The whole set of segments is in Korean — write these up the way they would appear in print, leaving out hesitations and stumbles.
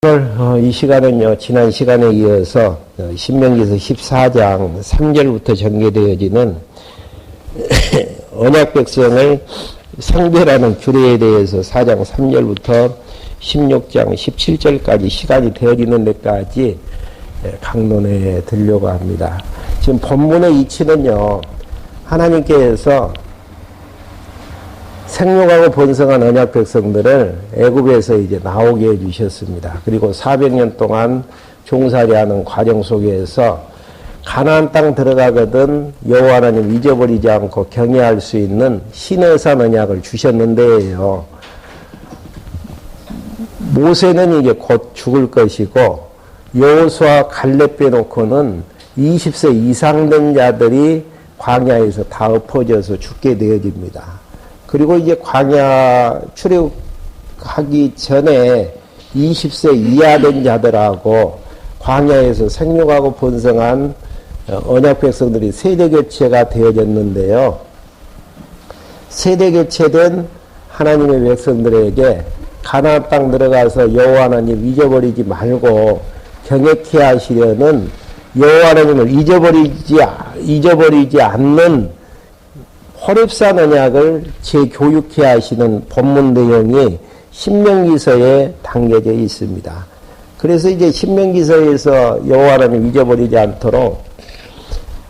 오늘 이 시간은요, 지난 시간에 이어서 신명기서 14장 3절부터 전개되어지는 언약 백성을 성별하는 규례에 대해서 4장 3절부터 16장 17절까지 시간이 되어지는 데까지 강론해 드리려고 합니다. 지금 본문의 이치는요, 하나님께서 생육하고 번성한 언약 백성들을 애굽에서 이제 나오게 해주셨습니다. 그리고 400년 동안 종살이하는 과정 속에서 가나안 땅 들어가거든 여호와 하나님 잊어버리지 않고 경외할 수 있는 시내산 언약을 주셨는데요. 모세는 이제 곧 죽을 것이고 여호수아 갈렙 빼놓고는 20세 이상 된 자들이 광야에서 다 엎어져서 죽게 되어집니다. 그리고 이제 광야 출애굽하기 전에 20세 이하 된 자들하고 광야에서 생육하고 번성한 언약 백성들이 세대 교체가 되어졌는데요. 세대 교체된 하나님의 백성들에게 가나안 땅 들어가서 여호와 하나님 잊어버리지 말고 경외케 하시려는 여호와 하나님을 잊어버리지 않는 호렙산 언약을 재교육케 하시는 본문 내용이 신명기서에 담겨져 있습니다. 그래서 이제 신명기서에서 여호와 하나님 잊어버리지 않도록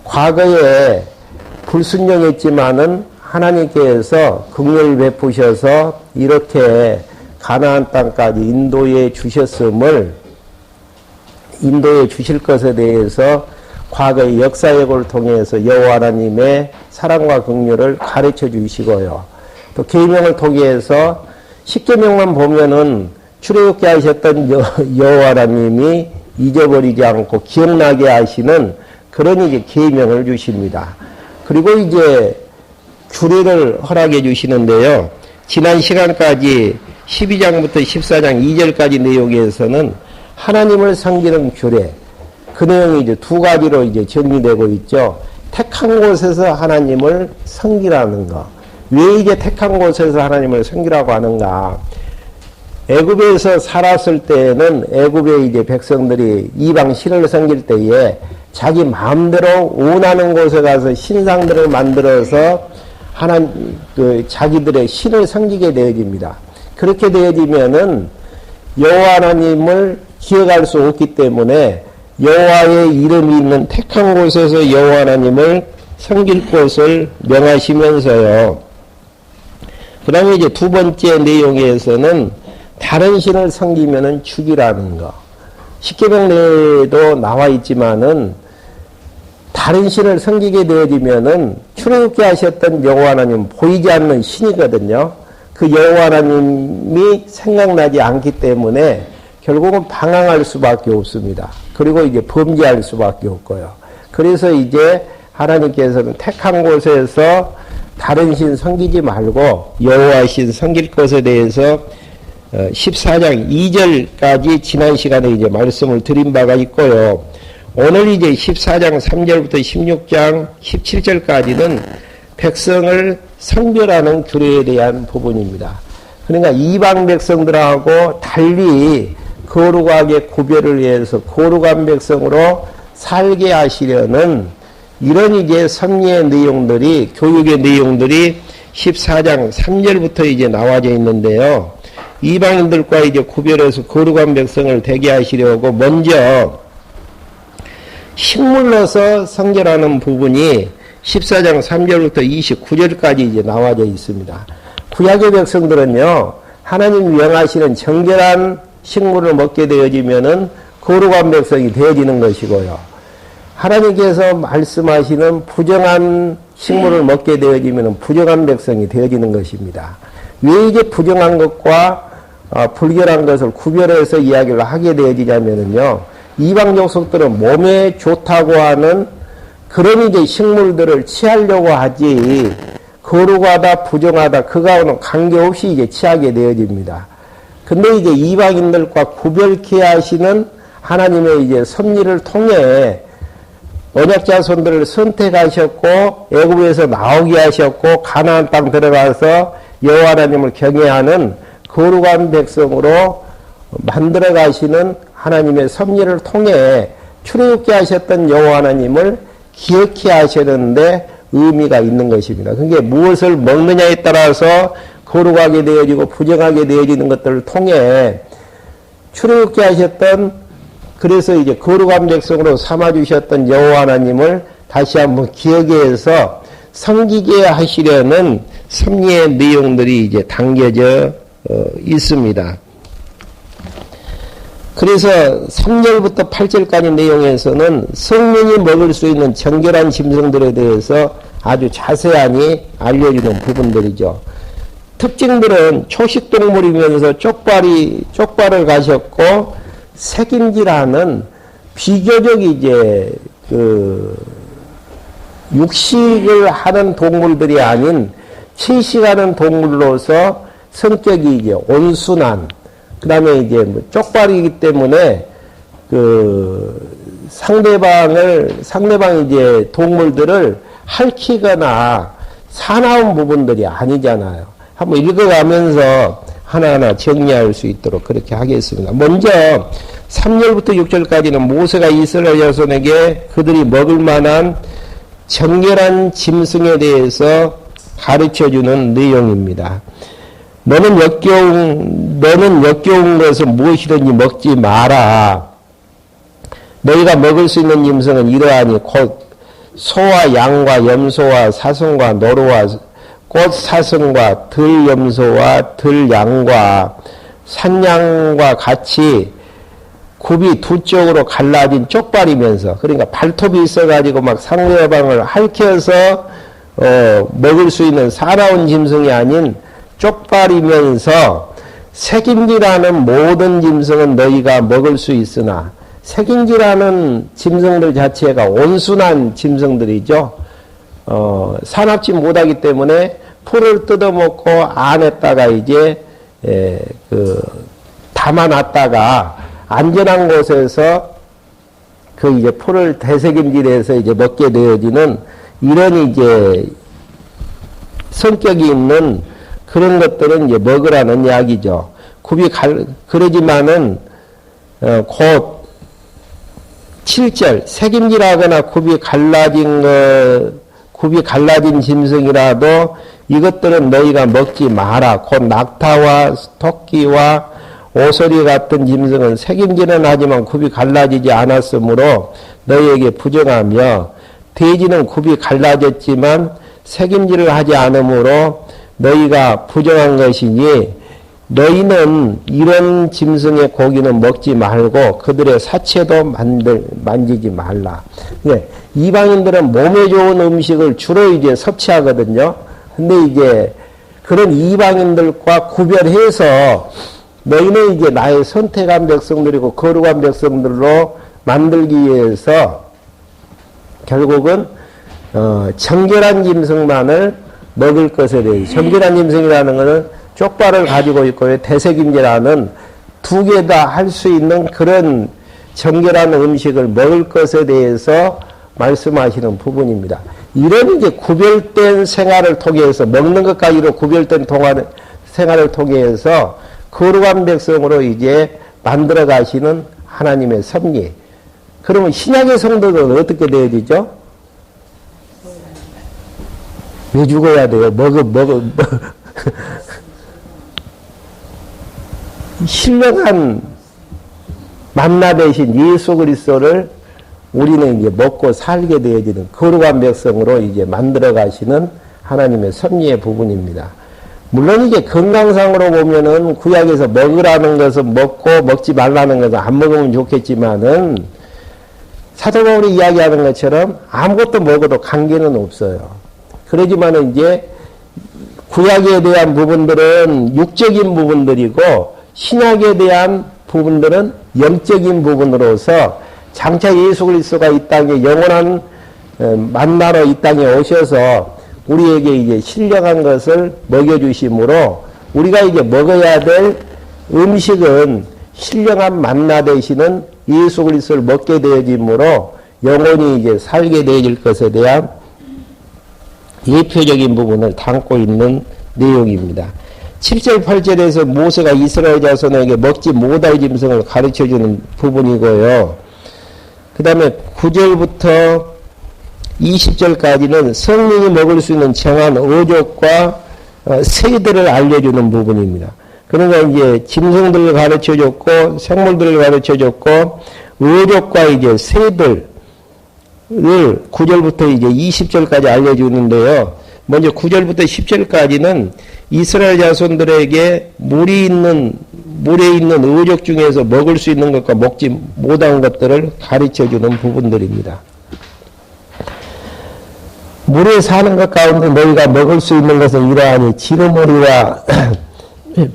과거에 불순종했지만은 하나님께서 긍휼을 베푸셔서 이렇게 가나안 땅까지 인도해 주셨음을 인도해 주실 것에 대해서 과거의 역사역을 통해서 여호와 하나님의 사랑과 긍휼을 가르쳐 주시고요. 또 계명을 통해서 십계명만 보면은 출애굽게 하셨던 여호와 하나님이 잊어버리지 않고 기억나게 하시는 그런 이제 계명을 주십니다. 그리고 이제 규례를 허락해 주시는데요. 지난 시간까지 12장부터 14장 2절까지 내용에서는 하나님을 섬기는 규례, 그 내용이 이제 두 가지로 이제 정리되고 있죠. 택한 곳에서 하나님을 섬기라는 거. 왜 이제 택한 곳에서 하나님을 섬기라고 하는가? 애굽에서 살았을 때에는 애굽의 이제 백성들이 이방 신을 섬길 때에 자기 마음대로 원하는 곳에 가서 신상들을 만들어서 자기들의 신을 섬기게 되어집니다. 그렇게 되어지면은 여호와 하나님을 기억할 수 없기 때문에 여호와의 이름이 있는 택한 곳에서 여호와 하나님을 섬길 곳을 명하시면서요. 그 다음에 이제 두 번째 내용에서는 다른 신을 섬기면은 죽이라는 거. 십계명 내에도 나와 있지만은 다른 신을 섬기게 되어지면은 출애굽게 하셨던 여호와 하나님 보이지 않는 신이거든요. 그 여호와 하나님이 생각나지 않기 때문에 결국은 방황할 수밖에 없습니다. 그리고 이제 범죄할 수밖에 없고요. 그래서 이제 하나님께서는 택한 곳에서 다른 신 섬기지 말고 여호와 신 섬길 것에 대해서 14장 2절까지 지난 시간에 이제 말씀을 드린 바가 있고요. 오늘 이제 14장 3절부터 16장 17절까지는 백성을 성별하는 규례에 대한 부분입니다. 그러니까 이방 백성들하고 달리 거룩하게 구별을 해서 거룩한 백성으로 살게 하시려는 이런 이제 섭리의 내용들이, 교육의 내용들이 14장 3절부터 이제 나와져 있는데요. 이방인들과 이제 구별해서 거룩한 백성을 되게 하시려고 먼저 식물로서 성결하는 부분이 14장 3절부터 29절까지 이제 나와져 있습니다. 구약의 백성들은요, 하나님 명하시는 정결한 식물을 먹게 되어지면은 거룩한 백성이 되어지는 것이고요. 하나님께서 말씀하시는 부정한 식물을 먹게 되어지면은 부정한 백성이 되어지는 것입니다. 왜 이제 부정한 것과 불결한 것을 구별해서 이야기를 하게 되어지냐면은요, 이방 족속들은 몸에 좋다고 하는 그런 이제 식물들을 취하려고 하지, 거룩하다, 부정하다, 그거와는 관계없이 이제 취하게 되어집니다. 근데 이제 이방인들과 구별케 하시는 하나님의 이제 섭리를 통해 언약 자손들을 선택하셨고 애굽에서 나오게 하셨고 가나안 땅 들어가서 여호와 하나님을 경외하는 거룩한 백성으로 만들어 가시는 하나님의 섭리를 통해 출애굽게 하셨던 여호와 하나님을 기억해 하시는데 의미가 있는 것입니다. 그게 무엇을 먹느냐에 따라서 거룩하게 되어지고 부정하게 되어지는 것들을 통해 출애굽게 하셨던, 그래서 이제 거룩한 백성으로 삼아주셨던 여호와 하나님을 다시 한번 기억해서 섬기게 하시려는 섭리의 내용들이 이제 담겨져 있습니다. 그래서 3절부터 8절까지 내용에서는 성민이 먹을 수 있는 정결한 짐승들에 대해서 아주 자세하게 알려주는 부분들이죠. 특징들은 초식동물이면서 쪽발을 가셨고 색임질하는 비교적 이제 육식을 하는 동물들이 아닌 채식하는 동물로서 성격이 이제 온순한, 그 다음에 이제 뭐 쪽발이기 때문에 상대방이 이제 동물들을 핥히거나 사나운 부분들이 아니잖아요. 한번 읽어가면서 하나하나 정리할 수 있도록 그렇게 하겠습니다. 먼저 3절부터 6절까지는 모세가 이스라엘 자손에게 그들이 먹을 만한 정결한 짐승에 대해서 가르쳐주는 내용입니다. 너는 역겨운 것은 무엇이든지 먹지 마라. 너희가 먹을 수 있는 짐승은 이러하니 곧 소와 양과 염소와 사슴과 노루와 꽃사슴과 들염소와 들양과 산양과 같이 굽이 두 쪽으로 갈라진 쪽발이면서, 그러니까 발톱이 있어가지고 막 상대방을 핥혀서 먹을 수 있는 사나운 짐승이 아닌 쪽발이면서 색임질하는 모든 짐승은 너희가 먹을 수 있으나, 색임질하는 짐승들 자체가 온순한 짐승들이죠. 사납지 못하기 때문에 풀을 뜯어먹고 안에다가 이제 담아놨다가 안전한 곳에서 그 이제 풀을 대색임질해서 이제 먹게 되어지는 이런 이제 성격이 있는 그런 것들은 이제 먹으라는 이야기죠. 그러지만은 곧 7절 색임질하거나 굽이 갈라진 짐승이라도 이것들은 너희가 먹지 마라. 곧 낙타와 토끼와 오소리 같은 짐승은 색임질은 하지만 굽이 갈라지지 않았으므로 너희에게 부정하며, 돼지는 굽이 갈라졌지만 색임질을 하지 않으므로 너희가 부정한 것이니 너희는 이런 짐승의 고기는 먹지 말고 그들의 사체도 만지지 말라. 예, 이방인들은 몸에 좋은 음식을 주로 이제 섭취하거든요. 근데 이제 그런 이방인들과 구별해서 너희는 이제 나의 선택한 백성들이고 거룩한 백성들로 만들기 위해서 결국은 정결한 짐승만을 먹을 것에 대해, 정결한 짐승이라는 것은 쪽발을 가지고 있고 대색임질하는 두 개 다 할 수 있는 그런 정결한 음식을 먹을 것에 대해서 말씀하시는 부분입니다. 이런 이제 구별된 생활을 통해서, 먹는 것까지로 구별된 생활을 통해서 거룩한 백성으로 이제 만들어 가시는 하나님의 섭리. 그러면 신약의 성도들은 어떻게 되어지죠? 왜 죽어야 돼요? 신령한 만나 되신 예수 그리스도를 우리는 이제 먹고 살게 되어지는 거룩한 백성으로 이제 만들어 가시는 하나님의 섭리의 부분입니다. 물론 이제 건강상으로 보면은 구약에서 먹으라는 것은 먹고 먹지 말라는 것은 안 먹으면 좋겠지만은 사도 바울이 이야기하는 것처럼 아무것도 먹어도 관계는 없어요. 그러지만은 이제 구약에 대한 부분들은 육적인 부분들이고 신약에 대한 부분들은 영적인 부분으로서 장차 예수 그리스도가 이 땅에 영원한 만나러 이 땅에 오셔서 우리에게 이제 신령한 것을 먹여주심으로 우리가 이제 먹어야 될 음식은 신령한 만나 되시는 예수 그리스도를 먹게 되어짐으로 영원히 이제 살게 되어질 것에 대한 예표적인 부분을 담고 있는 내용입니다. 7절 8절에서 모세가 이스라엘 자손에게 먹지 못할 짐승을 가르쳐주는 부분이고요. 그 다음에 9절부터 20절까지는 성민이 먹을 수 있는 정한 어족과 새들을 알려주는 부분입니다. 그러니까 이제 짐승들을 가르쳐줬고 생물들을 가르쳐줬고 어족과 이제 새들을 9절부터 이제 20절까지 알려주는데요. 먼저 9절부터 10절까지는 이스라엘 자손들에게 물에 있는 어족 중에서 먹을 수 있는 것과 먹지 못한 것들을 가르쳐주는 부분들입니다. 물에 사는 것 가운데 너희가 먹을 수 있는 것은 이러하니 지느러미와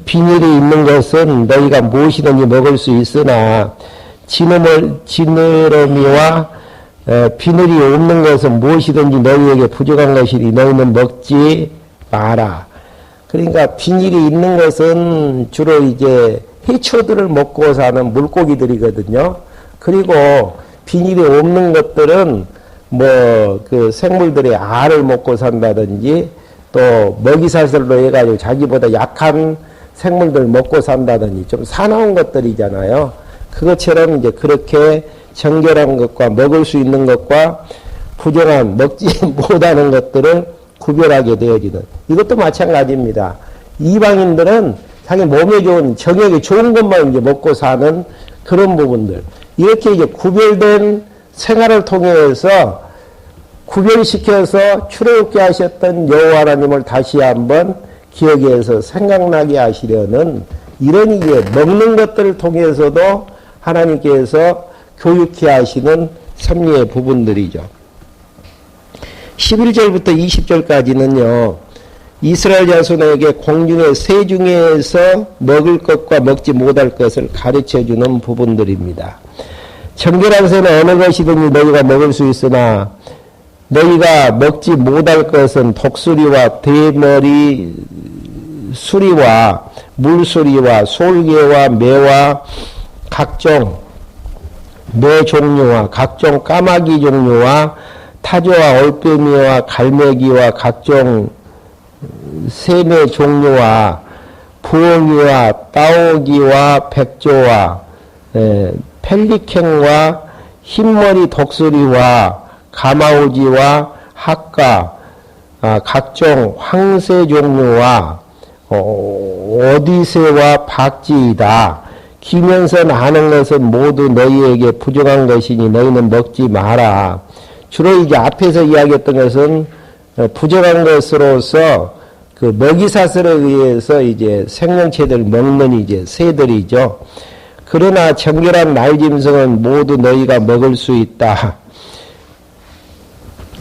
비닐이 있는 것은 너희가 무엇이든지 먹을 수 있으나 지느러미와 비늘이 없는 것은 무엇이든지 너희에게 부족한 것이니 너희는 먹지 마라. 그러니까 비닐이 있는 것은 주로 이제 해초들을 먹고 사는 물고기들이거든요. 그리고 비닐이 없는 것들은 그 생물들의 알을 먹고 산다든지 또 먹이사슬로 해가지고 자기보다 약한 생물들 먹고 산다든지 좀 사나운 것들이잖아요. 그것처럼 이제 그렇게 정결한 것과 먹을 수 있는 것과 부정한 먹지 못하는 것들을 구별하게 되어지는 이것도 마찬가지입니다. 이방인들은 자기 몸에 좋은 정액에 좋은 것만 이제 먹고 사는 그런 부분들 이렇게 이제 구별된 생활을 통해서 구별시켜서 출애굽게 하셨던 여호와 하나님을 다시 한번 기억해서 생각나게 하시려는 이런 이제 먹는 것들을 통해서도 하나님께서 교육해 하시는 섭리의 부분들이죠. 11절부터 20절까지는요. 이스라엘 자손에게 공중의 새 중에서 먹을 것과 먹지 못할 것을 가르쳐주는 부분들입니다. 정결한 새는 어느 것이든지 너희가 먹을 수 있으나 너희가 먹지 못할 것은 독수리와 대머리 수리와 물수리와 솔개와 매와 각종 매 종류와 각종 까마귀 종류와 타조와 올빼미와 갈매기와 각종 새매 종류와 부엉이와 따오기와 백조와 펠리캔과 흰머리 독수리와 가마우지와 학과 각종 황새 종류와 어디새와 박쥐이다. 기면서 나는 것은 모두 너희에게 부족한 것이니 너희는 먹지 마라. 주로 이제 앞에서 이야기했던 것은 부족한 것으로서 그 먹이사슬에 의해서 이제 생명체들 먹는 이제 새들이죠. 그러나 정결한 날짐승은 모두 너희가 먹을 수 있다.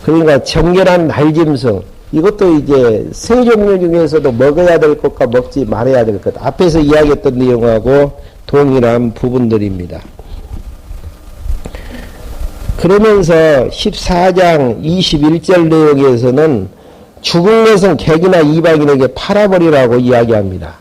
그러니까 정결한 날짐승 이것도 이제 새 종류 중에서도 먹어야 될 것과 먹지 말아야 될 것 앞에서 이야기했던 내용하고 동일한 부분들입니다. 그러면서 14장 21절 내용에서는 죽은 것은 객이나 이방인에게 팔아버리라고 이야기합니다.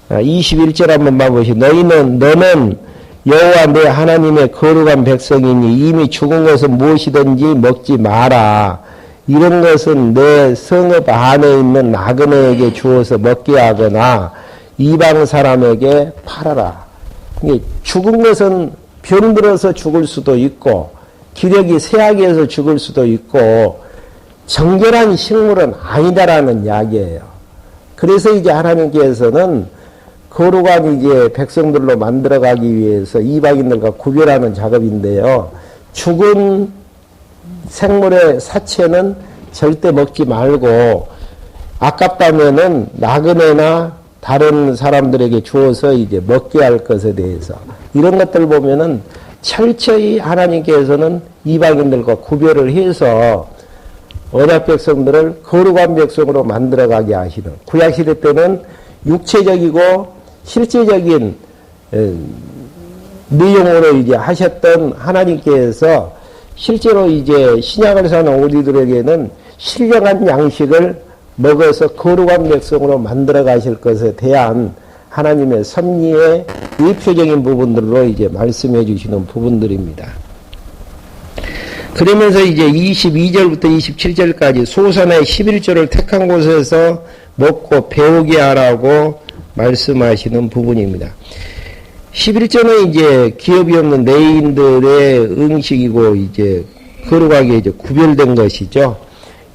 21절 한번 봐보시오. 너는 여호와 내 하나님의 거룩한 백성이니 이미 죽은 것은 무엇이든지 먹지 마라. 이런 것은 내 성읍 안에 있는 나그네에게 주어서 먹게 하거나 이방 사람에게 팔아라. 죽은 것은 병들어서 죽을 수도 있고 기력이 쇠하게 해서 죽을 수도 있고 정결한 식물은 아니다라는 이야기예요. 그래서 이제 하나님께서는 거룩한 이제 백성들로 만들어가기 위해서 이방인들과 구별하는 작업인데요. 죽은 생물의 사체는 절대 먹지 말고 아깝다면은 나그네나 다른 사람들에게 주어서 이제 먹게 할 것에 대해서 이런 것들 보면은 철저히 하나님께서는 이방인들과 구별을 해서 언약 백성들을 거룩한 백성으로 만들어가게 하시는 구약시대 때는 육체적이고 실제적인 내용으로 이제 하셨던 하나님께서 실제로 이제 신약을 사는 우리들에게는 신령한 양식을 먹어서 거룩한 백성으로 만들어 가실 것에 대한 하나님의 섭리의 대표적인 부분들로 이제 말씀해 주시는 부분들입니다. 그러면서 이제 22절부터 27절까지 소선의 11조를 택한 곳에서 먹고 배우게 하라고 말씀하시는 부분입니다. 11조는 이제 기업이 없는 내인들의 음식이고 이제 거룩하게 이제 구별된 것이죠.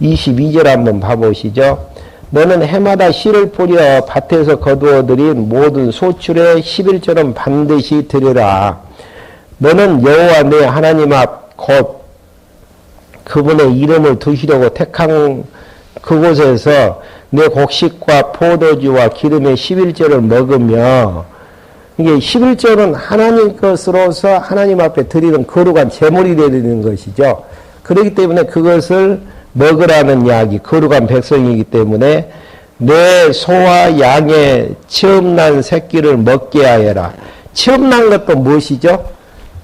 22절 한번 봐보시죠. 너는 해마다 씨를 뿌려 밭에서 거두어들인 모든 소출의 11조는 반드시 드리라. 너는 여호와 내 하나님 앞 곧 그분의 이름을 두시려고 택한 그곳에서 내 곡식과 포도주와 기름의 11조를 먹으며, 이게 11조는 하나님 것으로서 하나님 앞에 드리는 거룩한 제물이 되는 것이죠. 그렇기 때문에 그것을 먹으라는 이야기, 거룩한 백성이기 때문에 내 소와 양의 처음 난 새끼를 먹게 하여라. 처음 난 것도 무엇이죠?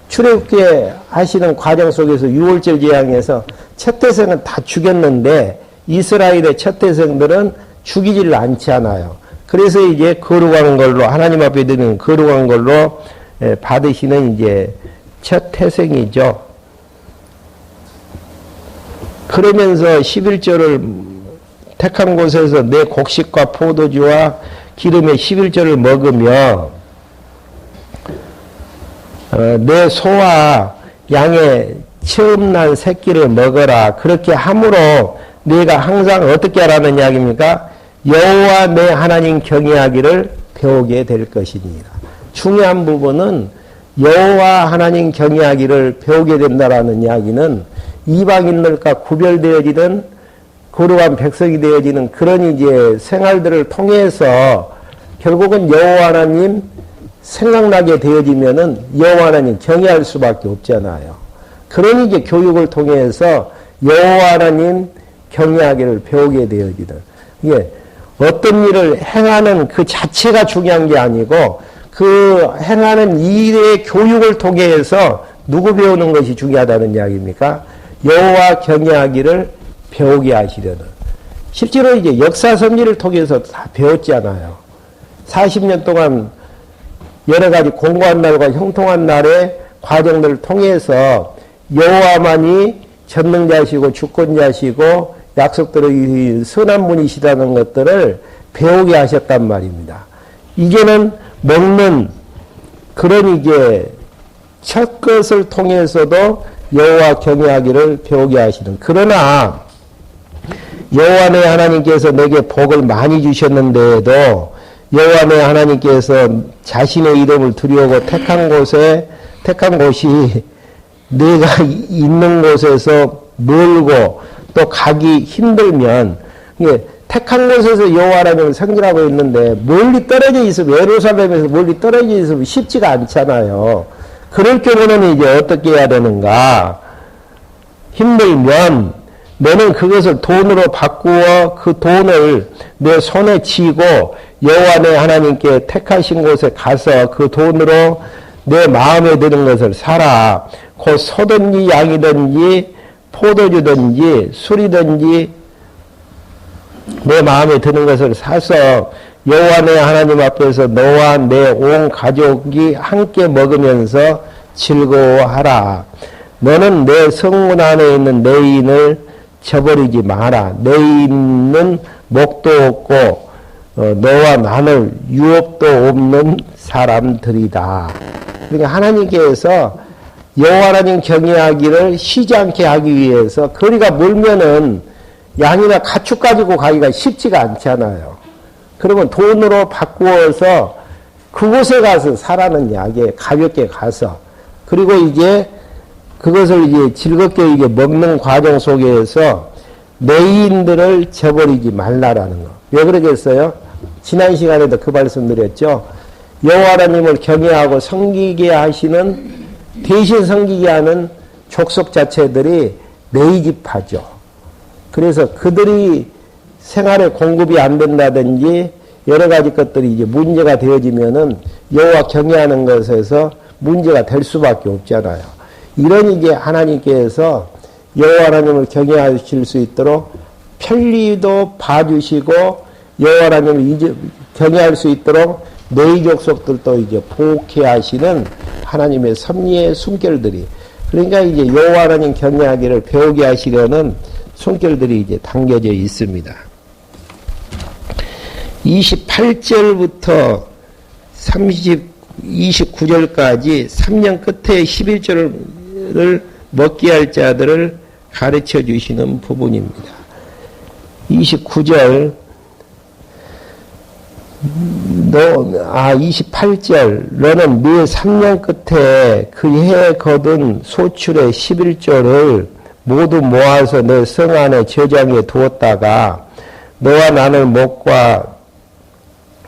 출애굽게 하시는 과정 속에서 6월절 재앙에서 첫 태생은 다 죽였는데 이스라엘의 첫 태생들은 죽이지를 않잖아요. 그래서 이제 거룩한 걸로 하나님 앞에 드리는 거룩한 걸로 받으시는 이제 첫 태생이죠. 그러면서 11조를 택한 곳에서 내 곡식과 포도주와 기름의 11조를 먹으며 내 소와 양의 처음 난 새끼를 먹어라. 그렇게 함으로 내가 항상 어떻게 하라는 이야기입니까? 여호와 내 하나님 경외하기를 배우게 될 것입니다. 중요한 부분은 여호와 하나님 경외하기를 배우게 된다라는 이야기는 이방인들과 구별되어지는 거룩한 백성이 되어지는 그런 이제 생활들을 통해서 결국은 여호와 하나님 생각나게 되어지면은 여호와 하나님 경외할 수밖에 없잖아요. 그런 이제 교육을 통해서 여호와 하나님 경외하기를 배우게 되어지는, 이게 어떤 일을 행하는 그 자체가 중요한 게 아니고 그 행하는 일의 교육을 통해서 누구 배우는 것이 중요하다는 이야기입니까? 여호와 경외하기를 배우게 하시려는. 실제로 이제 역사 섭리를 통해서 다 배웠잖아요. 40년 동안 여러 가지 공고한 날과 형통한 날의 과정들을 통해서 여호와만이 전능자시고 주권자시고 약속대로 선한 분이시라는 것들을 배우게 하셨단 말입니다. 이제는 먹는 그런 이제 첫 것을 통해서도 여호와 경외하기를 배우게 하시는. 그러나 여호와 내 하나님께서 내게 복을 많이 주셨는데도 여호와 내 하나님께서 자신의 이름을 두려고 택한 곳이 내가 있는 곳에서 멀고 또 가기 힘들면, 이게 택한 곳에서 여호와 하나님을 성질하고 있는데 멀리 떨어져 있으면, 예루살렘에서 멀리 떨어져 있으면 쉽지가 않잖아요. 그럴 경우는 이제 어떻게 해야 되는가? 힘들면 너는 그것을 돈으로 바꾸어 그 돈을 내 손에 쥐고 여호와 내 하나님께 택하신 곳에 가서 그 돈으로 내 마음에 드는 것을 사라. 곧 소든지 양이든지 포도주든지 술이든지 내 마음에 드는 것을 사서 여호와 내 하나님 앞에서 너와 내 온 가족이 함께 먹으면서 즐거워하라. 너는 내 성문 안에 있는 내 인을 저버리지 마라. 내 인은 목도 없고 너와 나눌 유업도 없는 사람들이다. 그러니까 하나님께서 여호와 하나님 경외하기를 쉬지 않게 하기 위해서, 거리가 멀면은 양이나 가축 가지고 가기가 쉽지가 않잖아요. 그러면 돈으로 바꾸어서 그곳에 가서 사라는 이야기에 가볍게 가서, 그리고 이제 그것을 이제 즐겁게 이게 먹는 과정 속에서 내인들을 저버리지 말라라는 거. 왜 그러겠어요? 지난 시간에도 그 말씀 드렸죠. 여호와 하나님을 경외하고 섬기게 하시는, 대신 섬기게 하는 족속 자체들이 내집하죠. 그래서 그들이 생활에 공급이 안 된다든지 여러 가지 것들이 이제 문제가 되어지면은 여호와 경외하는 것에서 문제가 될 수밖에 없잖아요. 이런 이제 하나님께서 여호와 하나님을 경외하실 수 있도록 편리도 봐주시고 여호와 하나님을 경외할 수 있도록 내이 족속들도 이제 보호케 하시는 하나님의 섭리의 숨결들이, 그러니까 이제 여호와 하나님 경외하기를 배우게 하시려는 손길들이 이제 담겨져 있습니다. 28절부터 29절까지 3년 끝에 11절을 먹게 할 자들을 가르쳐 주시는 부분입니다. 29절 28절 너는 네 3년 끝에 그 해에 거둔 소출의 11조를 모두 모아서 내 성 안에 저장해 두었다가 너와 나는 목과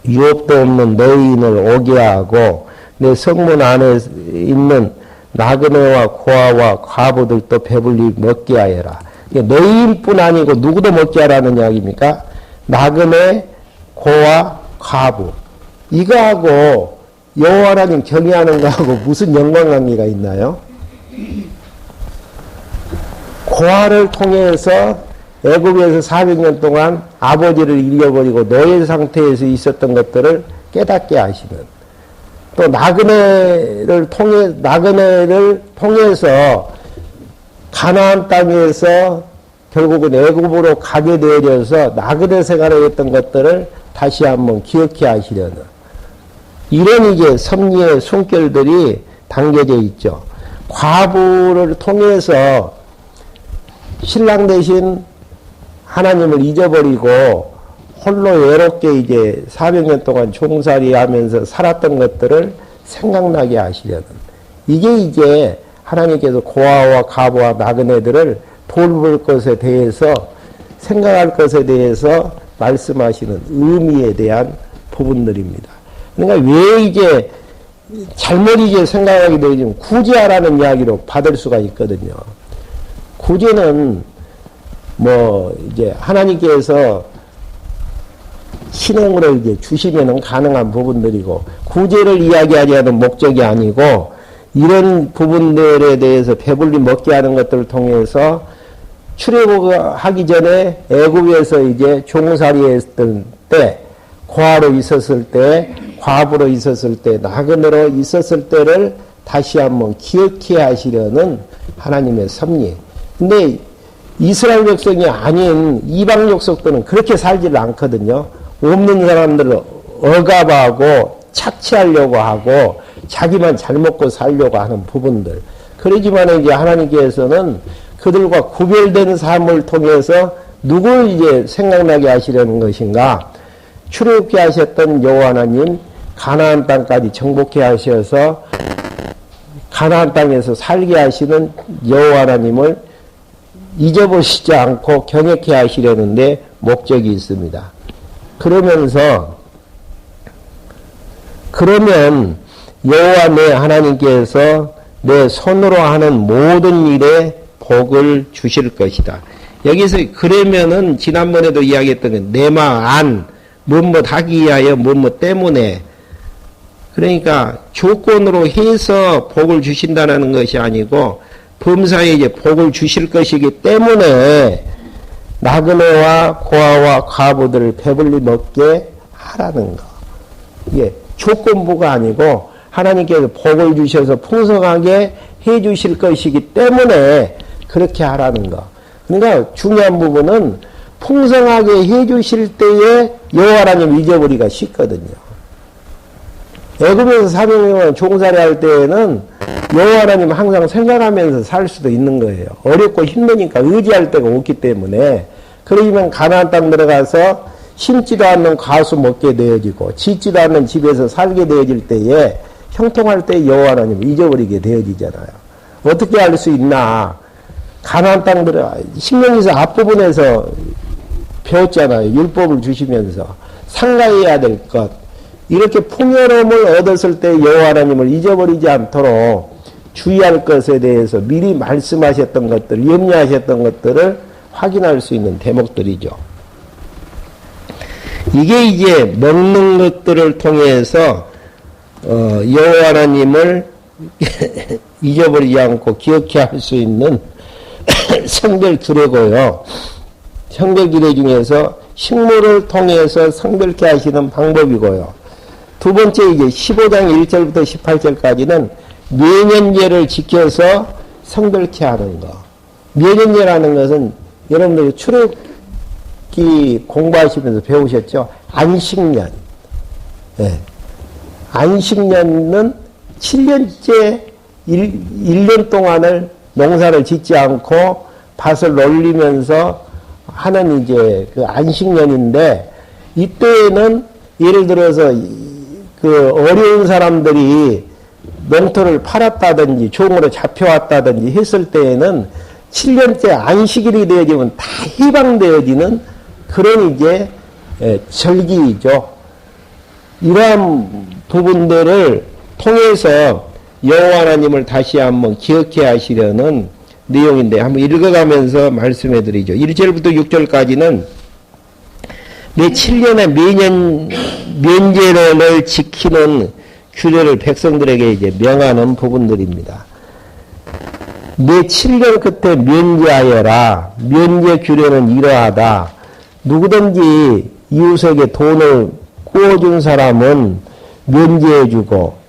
유업도 없는 너희인을 오게 하고 내 성문 안에 있는 나그네와 고아와 과부들도 배불리 먹게 하여라. 너희인뿐 아니고 누구도 먹게 하라는 이야기입니까? 나그네, 고아, 과부. 이거하고 여호와 하나님 경외하는 거하고 무슨 연관관계가 있나요? 고아를 통해서 애굽에서 400년 동안 아버지를 잃어버리고 노예 상태에서 있었던 것들을 깨닫게 하시는, 또 나그네를 통해서 가나안 땅에서 결국은 애굽으로 가게 되어져서 나그네 생활을 했던 것들을 다시 한번 기억해 하시려는 이런 이제 섭리의 숨결들이 담겨져 있죠. 과부를 통해서 신랑 대신 하나님을 잊어버리고 홀로 외롭게 이제 400년 동안 종살이 하면서 살았던 것들을 생각나게 하시려는, 이게 이제 하나님께서 고아와 과부와 나그네들을 돌볼 것에 대해서 생각할 것에 대해서 말씀하시는 의미에 대한 부분들입니다. 그러니까 왜 이제 잘못 이제 생각하게 되면 구제하라는 이야기로 받을 수가 있거든요. 구제는 이제 하나님께서 신행으로 이제 주시면은 가능한 부분들이고, 구제를 이야기하지 않은 목적이 아니고, 이런 부분들에 대해서 배불리 먹게 하는 것들을 통해서 출애굽하기 전에 애굽에서 이제 종살이 했던 때, 고아로 있었을 때, 과부로 있었을 때, 나그네로 있었을 때를 다시 한번 기억해 하시려는 하나님의 섭리. 근데 이스라엘 백성이 아닌 이방 족속들은 그렇게 살지를 않거든요. 없는 사람들을 억압하고 착취하려고 하고 자기만 잘 먹고 살려고 하는 부분들. 그러지만 이제 하나님께서는 그들과 구별되는 삶을 통해서 누굴 이제 생각나게 하시려는 것인가? 출애굽게 하셨던 여호와 하나님, 가나안 땅까지 정복해 하셔서 가나안 땅에서 살게 하시는 여호와 하나님을 잊어보시지 않고 경외케 하시려는데 목적이 있습니다. 그러면 여호와 내 하나님께서 내 손으로 하는 모든 일에 복을 주실 것이다. 여기서 그러면은 지난번에도 이야기했던 내마 무엇 하기 위하여 무엇 때문에, 그러니까 조건으로 해서 복을 주신다는 것이 아니고 범사에 이제 복을 주실 것이기 때문에 나그네와 고아와 과부들을 배불리 먹게 하라는 거. 이게 조건부가 아니고 하나님께서 복을 주셔서 풍성하게 해 주실 것이기 때문에 그렇게 하라는 거. 그러니까 중요한 부분은 풍성하게 해 주실 때에 여호와 하나님 잊어버리기가 쉽거든요. 애굽에서 400년 종살이 할 때에는 여호와 하나님 항상 생각하면서 살 수도 있는 거예요. 어렵고 힘드니까 의지할 데가 없기 때문에. 그러면 가나안 땅 들어가서 심지도 않는 과수 먹게 되어지고 짓지도 않는 집에서 살게 되어질 때에 형통할 때 여호와 하나님 잊어버리게 되어지잖아요. 어떻게 할 수 있나? 가나안 땅 들어가 신명기서 앞부분에서 배웠잖아요. 율법을 주시면서 상가해야 될 것, 이렇게 풍요로움을 얻었을 때 여호와 하나님을 잊어버리지 않도록 주의할 것에 대해서 미리 말씀하셨던 것들, 염려하셨던 것들을 확인할 수 있는 대목들이죠. 이게 이제 먹는 것들을 통해서 여호와 하나님을 잊어버리지 않고 기억해 할 수 있는 성별 규례고요. 성별 규례 중에서 식물을 통해서 성별케 하시는 방법이고요. 두 번째 이제 15장 1절부터 18절까지는 내년제를 지켜서 성별케 하는 거. 면연제라는 것은 여러분들이 출애굽기 공부하시면서 배우셨죠? 안식년. 네. 안식년은 7년째 1년 동안을 농사를 짓지 않고 밭을 놀리면서 하는 이제 그 안식년인데, 이때에는 예를 들어서 그 어려운 사람들이 농토를 팔았다든지 종으로 잡혀왔다든지 했을 때에는 7년째 안식일이 되어지면 다 해방되어지는 그런 이제 절기이죠. 이러한 부분들을 통해서 여호와 하나님을 다시 한번 기억해 하시려는 내용인데, 한번 읽어가면서 말씀해 드리죠. 1절부터 6절까지는 내 7년의 면제를 지키는 규례를 백성들에게 이제 명하는 부분들입니다. 내 7년 끝에 면제하여라. 면제 규례는 이러하다. 누구든지 이웃에게 돈을 꾸어준 사람은 면제해주고,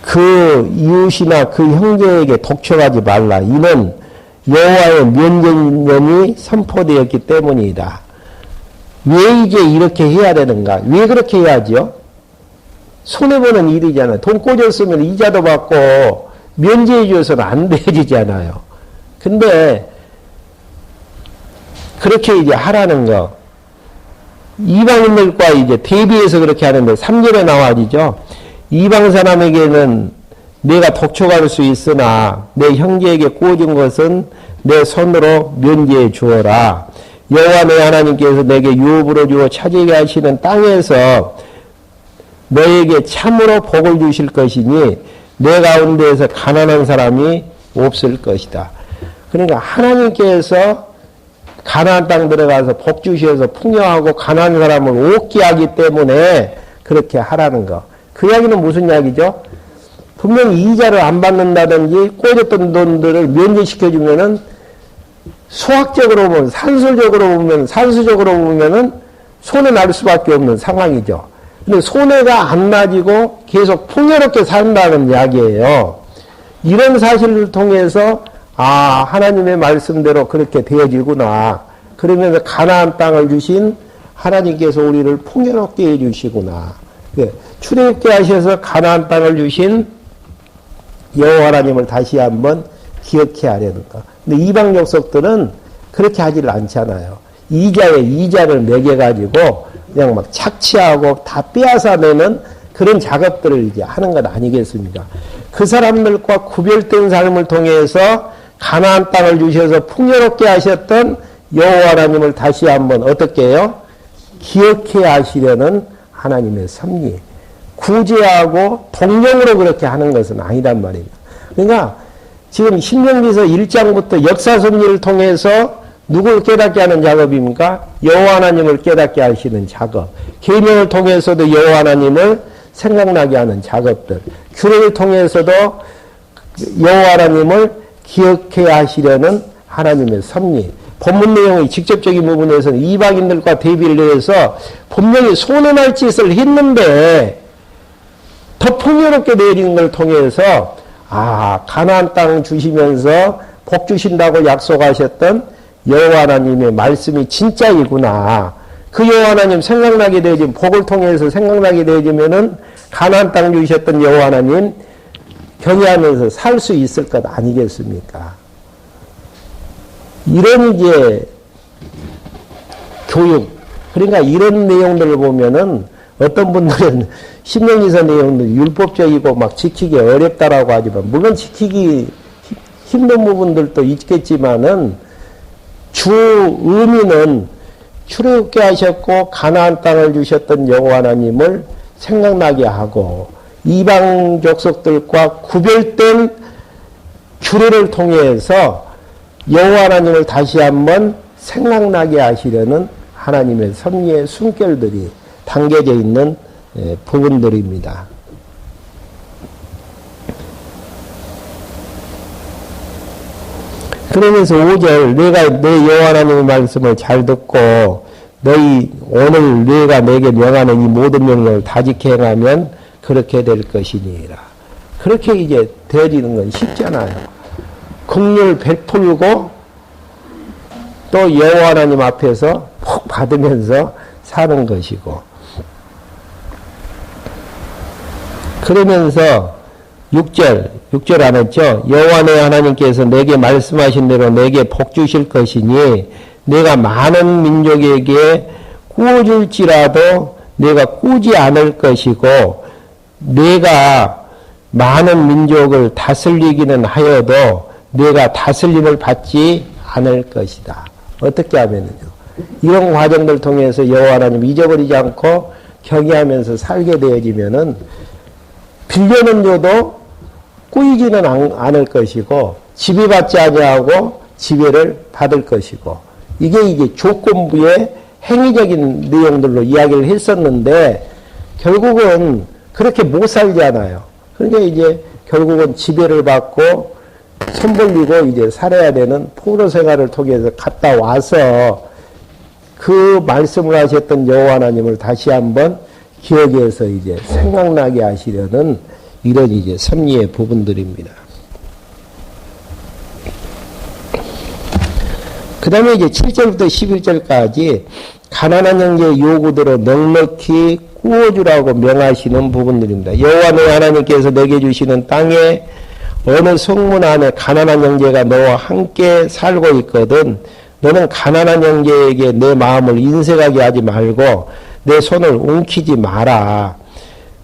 그 이웃이나 그 형제에게 독촉하지 말라. 이는 여호와의 면제년이 선포되었기 때문이다. 왜 이제 이렇게 해야 되는가? 왜 그렇게 해야지요? 손해보는 일이잖아요. 돈 꽂았으면 이자도 받고 면제해 줘서는 안 되지잖아요. 근데 그렇게 이제 하라는 거. 이방인들과 이제 대비해서 그렇게 하는데 3절에 나와지죠. 이방 사람에게는 내가 독촉할 수 있으나 내 형제에게 꽂은 것은 내 손으로 면제해 주어라. 여호와 내 하나님께서 내게 유업으로 주어 차지하게 하시는 땅에서 너에게 참으로 복을 주실 것이니 내 가운데에서 가난한 사람이 없을 것이다. 그러니까 하나님께서 가나안 땅 들어가서 복 주셔서 풍요하고 가난한 사람을 없게 하기 때문에 그렇게 하라는 거. 그 이야기는 무슨 이야기죠? 분명히 이자를 안 받는다든지 꽂았던 돈들을 면제시켜주면은 수학적으로 보면, 산수적으로 보면은 손해 날 수밖에 없는 상황이죠. 근데 손해가 안 나지고 계속 풍요롭게 산다는 이야기예요. 이런 사실을 통해서 아, 하나님의 말씀대로 그렇게 되어지구나. 그러면서 가나안 땅을 주신 하나님께서 우리를 풍요롭게 해주시구나. 출애굽게 하셔서 가나안 땅을 주신 여호와 하나님을 다시 한번 기억해 하려는 거. 근데 이방 족속들은 그렇게 하지를 않잖아요. 이자에 이자를 매겨가지고 그냥 막 착취하고 다 빼앗아내는 그런 작업들을 이제 하는 것 아니겠습니까? 그 사람들과 구별된 삶을 통해서 가나안 땅을 주셔서 풍요롭게 하셨던 여호와 하나님을 다시 한번 어떻게 해요? 기억해 하시려는 하나님의 섭리. 구제하고 동정으로 그렇게 하는 것은 아니란 말입니다. 그러니까 지금 신명기서 1장부터 역사 섭리를 통해서 누굴 깨닫게 하는 작업입니까? 여호와 하나님을 깨닫게 하시는 작업. 계명을 통해서도 여호와 하나님을 생각나게 하는 작업들. 규례를 통해서도 여호와 하나님을 기억해 하시려는 하나님의 섭리. 본문 내용의 직접적인 부분에서는 이방인들과 대비를 해서 분명히 손해날 짓을 했는데 더 풍요롭게 내리는 걸 통해서 아, 가나안 땅 주시면서 복 주신다고 약속하셨던 여호와 하나님의 말씀이 진짜이구나. 그 여호와 하나님 생각나게 되어지면, 복을 통해서 생각나게 되어지면은 가나안 땅 주셨던 여호와 하나님 경외하면서 살 수 있을 것 아니겠습니까? 이런 이제 교육, 그러니까 이런 내용들을 보면은 어떤 분들은 신명기서 내용들 율법적이고 막 지키기 어렵다라고 하지만, 물론 지키기 힘든 부분들도 있겠지만은 주 의미는 출애굽게 하셨고 가나안 땅을 주셨던 여호와 하나님을 생각나게 하고 이방 족속들과 구별된 규례를 통해서 여호와 하나님을 다시 한번 생각나게 하시려는 하나님의 섭리의 숨결들이 담겨져 있는 부분들입니다. 그러면서 5절, 내가 내 여호와 하나님의 말씀을 잘 듣고 너희 오늘 내가 내게 명하는 이 모든 명령을 다지게 행하면 그렇게 될 것이니라. 그렇게 이제 되어지는 건 쉽잖아요. 긍휼 베풀고 또 여호와 하나님 앞에서 복 받으면서 사는 것이고, 그러면서 6절 안 했죠? 여호와 내 하나님께서 내게 말씀하신 대로 내게 복 주실 것이니 내가 많은 민족에게 꾸어줄지라도 내가 꾸지 않을 것이고, 내가 많은 민족을 다스리기는 하여도 내가 다스림을 받지 않을 것이다. 어떻게 하면요? 이런 과정들 통해서 여호와 하나님 잊어버리지 않고 경외하면서 살게 되어지면은 빌려는 줘도 꾸이지는 않을 것이고, 지배받지 아니하고 지배를 받을 것이고, 이게 조건부의 행위적인 내용들로 이야기를 했었는데, 결국은 그렇게 못 살잖아요. 그러니까 이제 결국은 지배를 받고 손 벌리고 이제 살아야 되는 포로 생활을 통해서 갔다 와서 그 말씀을 하셨던 여호와 하나님을 다시 한번 기억해서 이제 생각나게 하시려는 이런 이제 섭리의 부분들입니다. 그 다음에 이제 7절부터 11절까지 가난한 형제의 요구대로 넉넉히 꾸어주라고 명하시는 부분들입니다. 여호와 너 하나님께서 내게 주시는 땅에 어느 성문 안에 가난한 형제가 너와 함께 살고 있거든 너는 가난한 형제에게 내 마음을 인색하게 하지 말고 내 손을 움키지 마라.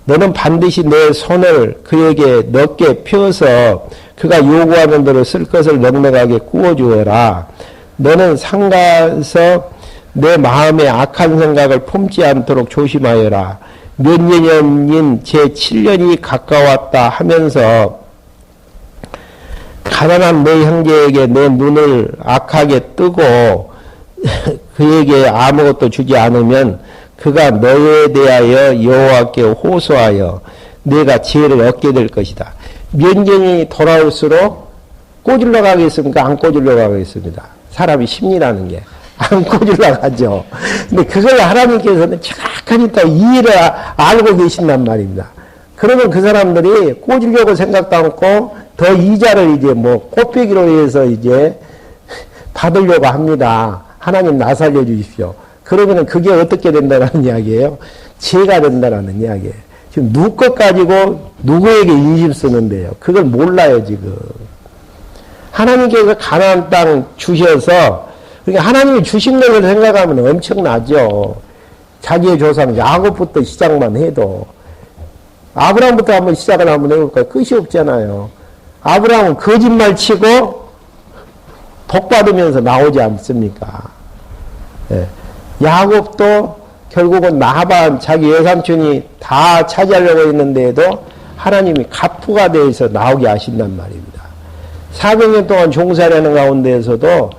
너는 반드시 내 손을 그에게 넓게 펴서 그가 요구하는 대로 쓸 것을 넉넉하게 꾸어주어라. 너는 상가에서 내 마음에 악한 생각을 품지 않도록 조심하여라. 몇 년인 제 7년이 가까웠다 하면서 가난한 내 형제에게 내 눈을 악하게 뜨고 그에게 아무것도 주지 않으면 그가 너에 대하여 여호와께 호소하여 네가 지혜를 얻게 될 것이다. 면전이 돌아올수록 꼬질러 가겠습니까? 안 꼬질러 가겠습니다. 사람이 심리라는 게 안 꼬질러 가죠. 근데 그걸 하나님께서는 정확하게 또 이해를 알고 계신단 말입니다. 그러면 그 사람들이 꼬지려고 생각도 않고 더 이자를 이제 뭐 꽃배기로 해서 이제 받으려고 합니다. 하나님 나 살려주십시오. 그러면은 그게 어떻게 된다는 이야기예요? 죄가 된다는 이야기예요. 지금 누구 것 가지고 누구에게 인심 쓰는데요. 그걸 몰라요, 지금. 하나님께서 가나안 땅 주셔서, 그러니까 하나님이 주신 것을 생각하면 엄청나죠. 자기의 조상 야곱부터 시작만 해도. 아브라함부터 한번 시작을 한번 해볼까요? 끝이 없잖아요. 아브라함은 거짓말 치고 복 받으면서 나오지 않습니까? 예. 야곱도 결국은 나반 자기 외삼촌이 다 차지하려고 했는데도 하나님이 갑부가 되어서 나오게 하신단 말입니다. 400년 동안 종살이하는 가운데에서도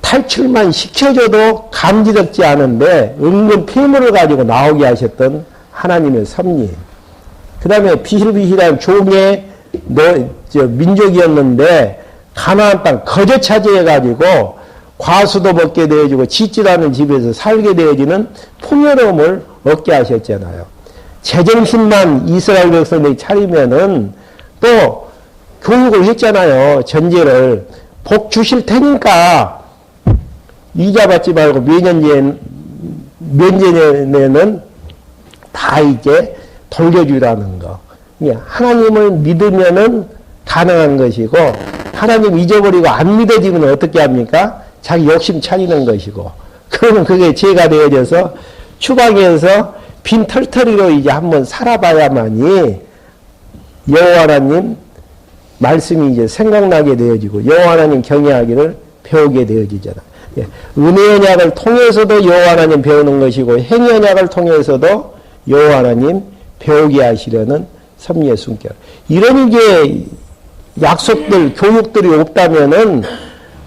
탈출만 시켜줘도 감지되지 않은데 은근 폐물을 가지고 나오게 하셨던 하나님의 섭리. 그 다음에 비실비실한 종의 민족이었는데 가나안 땅 거저 차지해가지고 과수도 먹게 되어지고 짓지도 않은 집에서 살게 되어지는 풍요로움을 얻게 하셨잖아요. 제정신만 이스라엘 백성들이 차리면은 또 교육을 했잖아요. 전제를 복 주실 테니까 이자 받지 말고 면제내는 다 이제 돌려주라는 거. 하나님을 믿으면은 가능한 것이고 하나님 잊어버리고 안 믿어지면 어떻게 합니까? 자기 욕심 차리는 것이고 그러면 그게 죄가 되어져서 추방해서 빈 털터리로 이제 한번 살아봐야만이 여호와 하나님 말씀이 이제 생각나게 되어지고 여호와 하나님 경외하기를 배우게 되어지잖아. 은혜 언약을 통해서도 여호와 하나님 배우는 것이고 행위 언약을 통해서도 여호와 하나님 배우게 하시려는 섭리의 숨결. 이런 이제 약속들, 교육들이 없다면은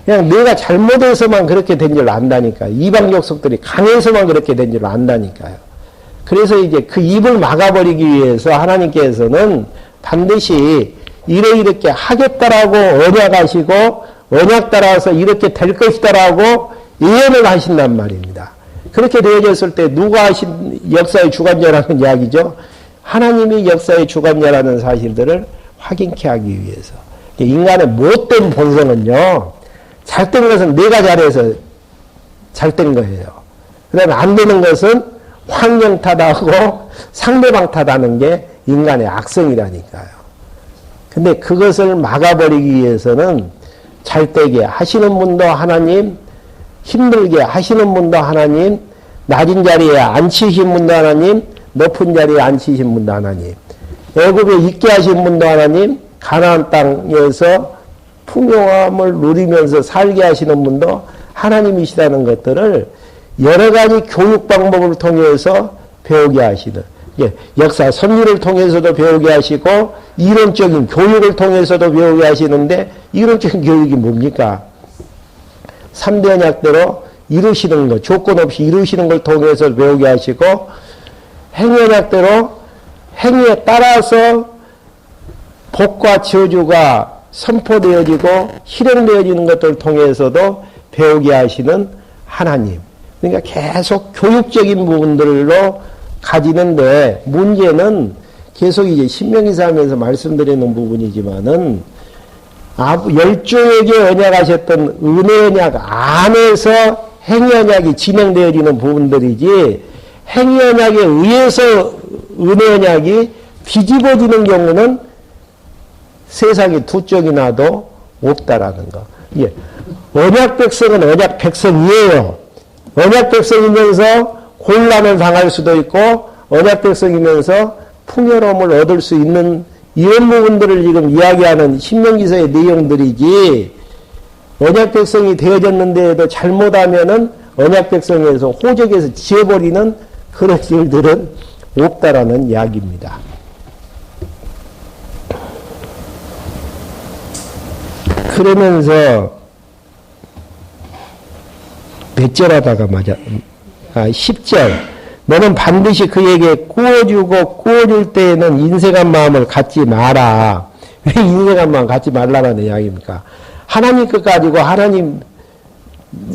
그냥 내가 잘못해서만 그렇게 된 줄 안다니까요. 이방 약속들이 강해서만 그렇게 된 줄 안다니까요. 그래서 이제 그 입을 막아버리기 위해서 하나님께서는 반드시 이렇게 하겠다라고 언약하시고 언약 따라서 이렇게 될 것이다라고 예언을 하신단 말입니다. 그렇게 되어졌을 때 누가 하신 역사의 주관자라는 이야기죠? 하나님이 역사의 주관자라는 사실들을 확인케 하기 위해서. 인간의 못된 본성은요, 잘된 것은 내가 잘해서 잘된 거예요. 그 다음에 안 되는 것은 환경 탓하고 상대방 탓하는 게 인간의 악성이라니까요. 근데 그것을 막아버리기 위해서는 잘되게 하시는 분도 하나님, 힘들게 하시는 분도 하나님, 낮은 자리에 앉히신 분도 하나님, 높은 자리에 앉히신 분도 하나님, 애굽에 있게 하신 분도 하나님, 가나안 땅에서 풍요함을 누리면서 살게 하시는 분도 하나님이시라는 것들을 여러 가지 교육 방법을 통해서 배우게 하시는, 역사 선율을 통해서도 배우게 하시고 이론적인 교육을 통해서도 배우게 하시는데, 이론적인 교육이 뭡니까? 3대 언약대로 이루시는 것, 조건 없이 이루시는 걸 통해서 배우게 하시고, 행위 언약대로 행위에 따라서 복과 저주가 선포되어지고 실행되어지는 것들을 통해서도 배우게 하시는 하나님. 그러니까 계속 교육적인 부분들로 가지는데, 문제는 계속 이제 신명기사 하면서 말씀드리는 부분이지만은, 10조에게 언약하셨던 은혜 언약 안에서 행위 언약이 진행되어지는 부분들이지, 행위 언약에 의해서 은혜 언약이 뒤집어지는 경우는 세상에 두 쪽이 나도 없다라는 거. 예. 언약 백성은 언약 백성이에요. 언약 백성이면서 곤란을 당할 수도 있고, 언약 백성이면서 풍요로움을 얻을 수 있는 이런 부분들을 지금 이야기하는 신명기서의 내용들이지, 언약 백성이 되어졌는데도 잘못하면은 언약 백성에서 호적에서 지어버리는 그런 일들은 없다라는 이야기입니다. 그러면서 몇 절 하다가 10절. 너는 반드시 그에게 꾸어주고 꾸어줄 때에는 인색한 마음을 갖지 마라. 왜 인색한 마음 갖지 말라는 이야기입니까? 하나님 것 가지고 하나님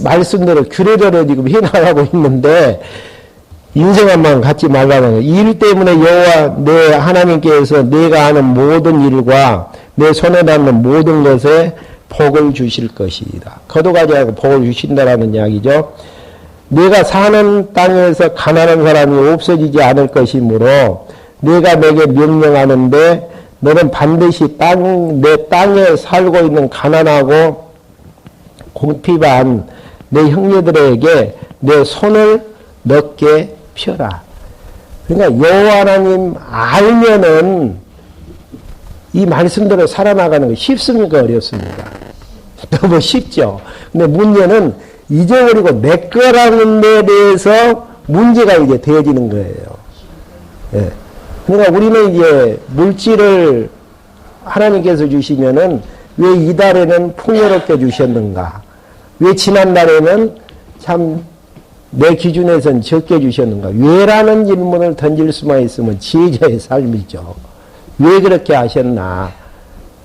말씀대로 규례대로 지금 해나가고 있는데, 인색한 마음 갖지 말라는 거예요. 이 일 때문에 여호와 내 하나님께서 내가 하는 모든 일과 내 손에 닿는 모든 것에 복을 주실 것이다. 거두가지 않고 복을 주신다라는 이야기죠. 내가 사는 땅에서 가난한 사람이 없어지지 않을 것이므로 내가 내게 명령하는데, 너는 반드시 내 땅에 살고 있는 가난하고 공핍한 내 형제들에게 내 손을 넓게 펴라. 그러니까 여호와 하나님 알면은 이 말씀대로 살아나가는 거 쉽습니까? 어렵습니까? 너무 쉽죠. 근데 문제는 잊어버리고 내 거라는 데 대해서 문제가 이제 되어지는 거예요. 예. 그러니까 우리는 이제 물질을 하나님께서 주시면은 왜 이달에는 풍요롭게 주셨는가? 왜 지난달에는 참 내 기준에선 적게 주셨는가? 왜라는 질문을 던질 수만 있으면 지혜자의 삶이죠. 왜 그렇게 하셨나?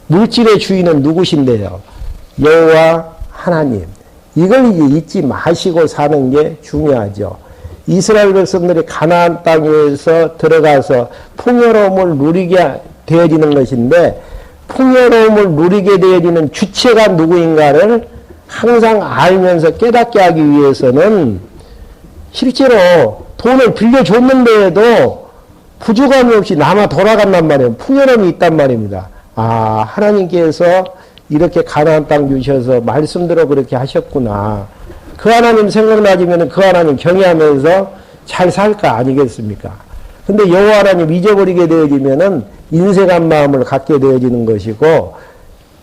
물질의 주인은 누구신데요? 여호와 하나님. 이걸 이제 잊지 마시고 사는 게 중요하죠. 이스라엘 백성들이 가나안 땅에서 들어가서 풍요로움을 누리게 되어지는 것인데, 풍요로움을 누리게 되어지는 주체가 누구인가를 항상 알면서 깨닫게 하기 위해서는 실제로 돈을 빌려줬는데도 부족함이 없이 남아 돌아간단 말이에요. 풍요로움이 있단 말입니다. 아, 하나님께서 이렇게 가나안 땅 주셔서 말씀대로 그렇게 하셨구나. 그 하나님 생각나지면 그 하나님 경외하면서 잘 살 거 아니겠습니까? 근데 여호와 하나님 잊어버리게 되어지면은 인색한 마음을 갖게 되어지는 것이고,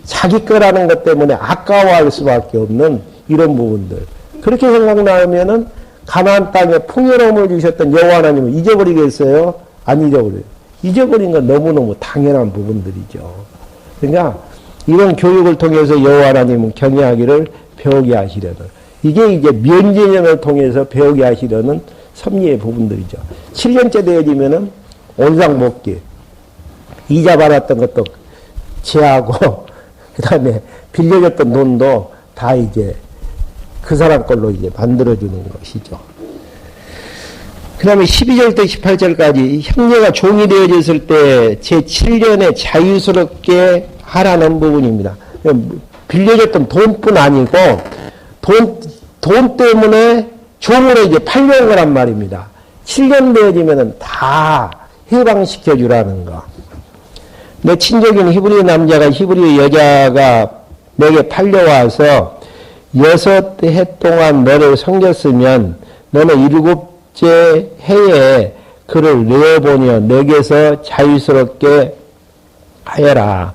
자기 거라는 것 때문에 아까워할 수밖에 없는 이런 부분들. 그렇게 생각나면은 가나안 땅에 풍요로움을 주셨던 여호와 하나님을 잊어버리겠어요? 안 잊어버려요. 잊어버린 건 너무너무 당연한 부분들이죠. 그러니까 이런 교육을 통해서 여호와 하나님은 경외하기를 배우게 하시려는, 이게 이제 면제년을 통해서 배우게 하시려는 섭리의 부분들이죠. 7년째 되어지면은 온상복귀, 이자 받았던 것도 제하고 그 다음에 빌려줬던 돈도 다 이제 그 사람 걸로 이제 만들어주는 것이죠. 그 다음에 12절부터 18절까지 형제가 종이 되어졌을 때 제7년에 자유스럽게 하라는 부분입니다. 빌려줬던 돈뿐 아니고 돈 때문에 종으로 이제 팔려온 거란 말입니다. 7년 되어지면 다 해방시켜 주라는 거. 내 친족인 히브리 남자가 히브리 여자가 내게 팔려와서 6해 동안 너를 섬겼으면 너는 7째 해에 그를 내어보내어 내게서 자유스럽게 하여라.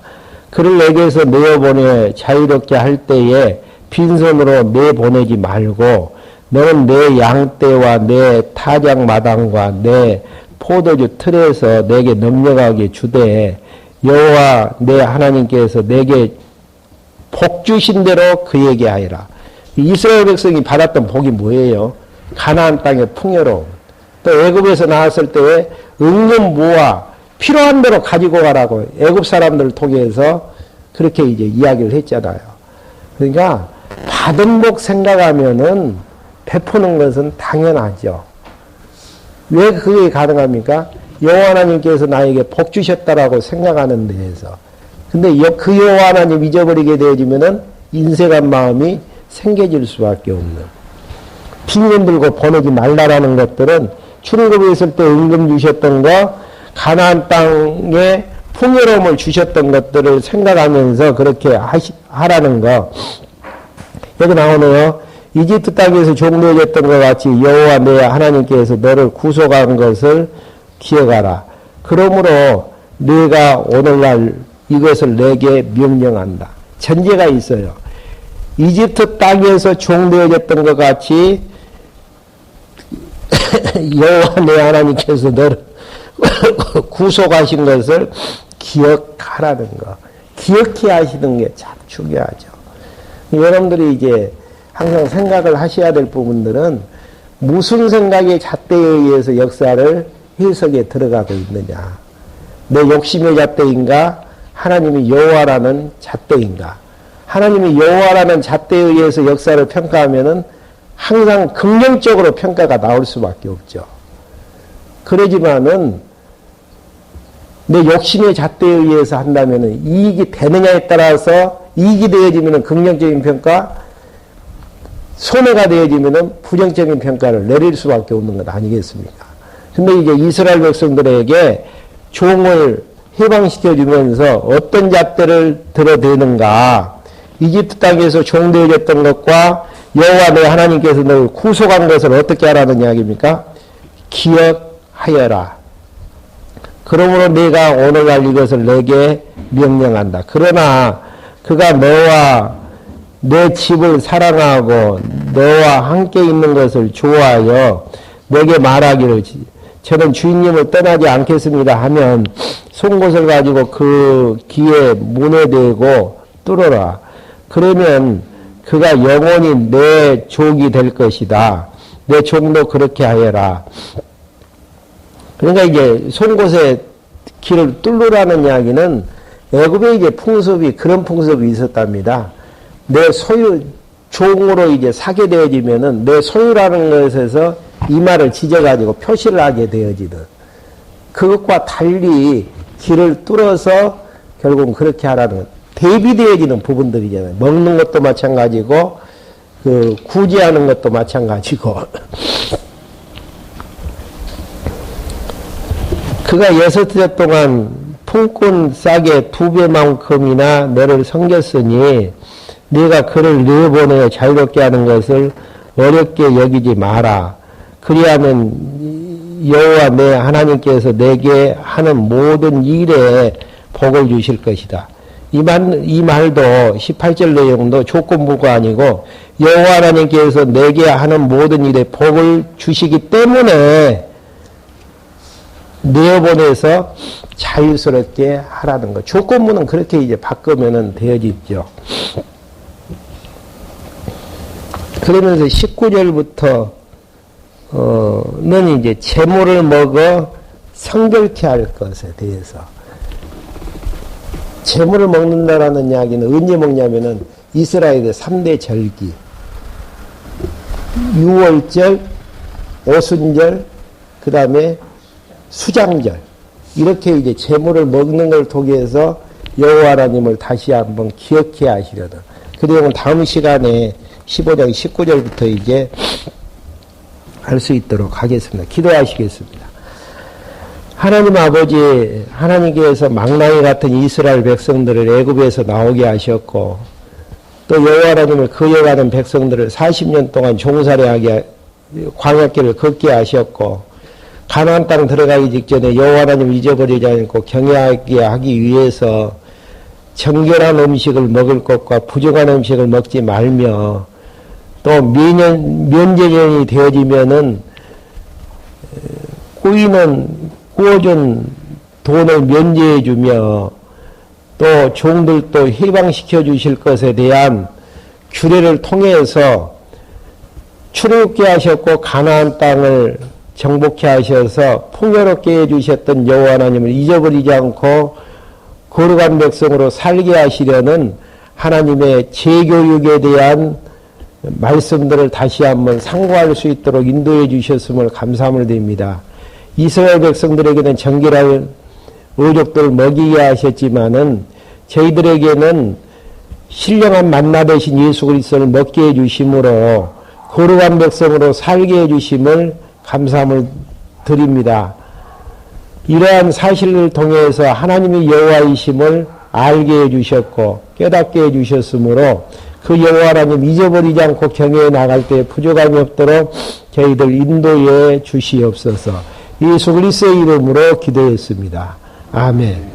그를 내게서 내어보내어 자유롭게 할 때에 빈손으로 내보내지 말고 너는 내 양떼와 내 타작마당과 내 포도주 틀에서 내게 넘려가게 주되 여호와 내 하나님께서 내게 복 주신 대로 그에게 하여라. 이스라엘 백성이 받았던 복이 뭐예요? 가나안 땅의 풍요로움. 또 애굽에서 나왔을 때에 은근 모아 필요한 대로 가지고 가라고 애굽 사람들을 통해서 그렇게 이제 이야기를 했잖아요. 그러니까 받은 복 생각하면은 베푸는 것은 당연하죠. 왜 그게 가능합니까? 여호와 하나님께서 나에게 복 주셨다라고 생각하는 데에서. 근데 그 여호와 하나님 잊어버리게 되어지면은 인색한 마음이 생겨질 수밖에 없는. 빈손 들고 보내지 말라라는 것들은 출애굽에 있을 때 은금 주셨던 거, 가나안 땅에 풍요로움을 주셨던 것들을 생각하면서 그렇게 하라는 거. 여기 나오네요. 이집트 땅에서 종되어졌던 것 같이 여호와 내 하나님께서 너를 구속한 것을 기억하라. 그러므로 네가 오늘날 이것을 내게 명령한다. 전제가 있어요. 이집트 땅에서 종되어졌던 것 같이 여호와 내 하나님께서 너를 구속하신 것을 기억하라는 거. 기억해 하시는 게 참 중요하죠. 여러분들이 이제 항상 생각을 하셔야 될 부분들은 무슨 생각의 잣대에 의해서 역사를 해석에 들어가고 있느냐. 내 욕심의 잣대인가? 하나님이 여호와라는 잣대인가? 하나님이 여호와라는 잣대에 의해서 역사를 평가하면은 항상 긍정적으로 평가가 나올 수밖에 없죠. 그러지만은 내 욕심의 잣대에 의해서 한다면은 이익이 되느냐에 따라서 이익이 되어지면은 긍정적인 평가, 손해가 되어지면은 부정적인 평가를 내릴 수밖에 없는 것 아니겠습니까? 근데 이제 이스라엘 백성들에게 종을 해방시켜주면서 어떤 잣대를 들어대는가, 이집트 땅에서 종되어졌던 것과 여호와 내 하나님께서 너를 구속한 것을 어떻게 하라는 이야기입니까? 기억하여라. 그러므로 내가 오늘날 이것을 내게 명령한다. 그러나 그가 너와 내 집을 사랑하고 너와 함께 있는 것을 좋아하여 내게 말하기를 저는 주인님을 떠나지 않겠습니다 하면 송곳을 가지고 그 귀에 문에 대고 뚫어라. 그러면 그가 영원히 내 족이 될 것이다. 내 족도 그렇게 하여라. 그러니까 이제 송곳에 길을 뚫으라는 이야기는 애굽에 이제 풍습이 그런 풍습이 있었답니다. 내 소유 종으로 이제 사게 되어지면은 내 소유라는 것에서 이마를 찢어가지고 표시를 하게 되어지는 그것과 달리 길을 뚫어서 결국은 그렇게 하라는 대비되어지는 부분들이잖아요. 먹는 것도 마찬가지고 그 구제하는 것도 마찬가지고 그가 6해 동안 품꾼 싹의 2배만큼이나 너를 섬겼으니 네가 그를 내보내어 자유롭게 하는 것을 어렵게 여기지 마라. 그리하면 여호와 내 하나님께서 내게 하는 모든 일에 복을 주실 것이다. 이 말도 18절 내용도 조건부가 아니고 여호와 하나님께서 내게 하는 모든 일에 복을 주시기 때문에 내어보내서 자유스럽게 하라는 것. 조건부는 그렇게 이제 바꾸면은 되어지죠. 그러면서 19절부터 는 이제 재물을 먹어 성결케 할 것에 대해서 재물을 먹는다라는 이야기는 언제 먹냐면은 이스라엘의 3대 절기 6월절, 오순절, 그 다음에 수장절, 이렇게 이제 제물을 먹는 걸 통해서 여호와 하나님을 다시 한번 기억해 하시려는, 그 내용은 다음 시간에 15장 19절부터 이제 할 수 있도록 하겠습니다. 기도하시겠습니다. 하나님 아버지, 하나님께서 망나니 같은 이스라엘 백성들을 애굽에서 나오게 하셨고, 또 여호와 하나님을 거역하는 백성들을 40년 동안 종살이하게 광야길을 걷게 하셨고, 가나안 땅 들어가기 직전에 여호와 하나님을 잊어버리지 않고 경외하게 하기 위해서 정결한 음식을 먹을 것과 부정한 음식을 먹지 말며, 또 면제년이 되어지면은 구워준 돈을 면제해 주며, 또 종들도 해방시켜 주실 것에 대한 규례를 통해서 출애굽게 하셨고 가나안 땅을 정복케 하셔서 풍요롭게 해주셨던 여호와 하나님을 잊어버리지 않고 거룩한 백성으로 살게 하시려는 하나님의 재교육에 대한 말씀들을 다시 한번 상고할 수 있도록 인도해 주셨음을 감사함을 드립니다. 이스라엘 백성들에게는 정결한 의족들을 먹이게 하셨지만은 저희들에게는 신령한 만나 되신 예수 그리스도를 먹게 해주심으로 거룩한 백성으로 살게 해주심을 감사함을 드립니다. 이러한 사실을 통해서 하나님의 여호와이심을 알게 해주셨고 깨닫게 해주셨으므로 그 여호와 하나님 잊어버리지 않고 경외해 나갈 때 부족함이 없도록 저희들 인도해 주시옵소서. 예수 그리스도의 이름으로 기도했습니다. 아멘.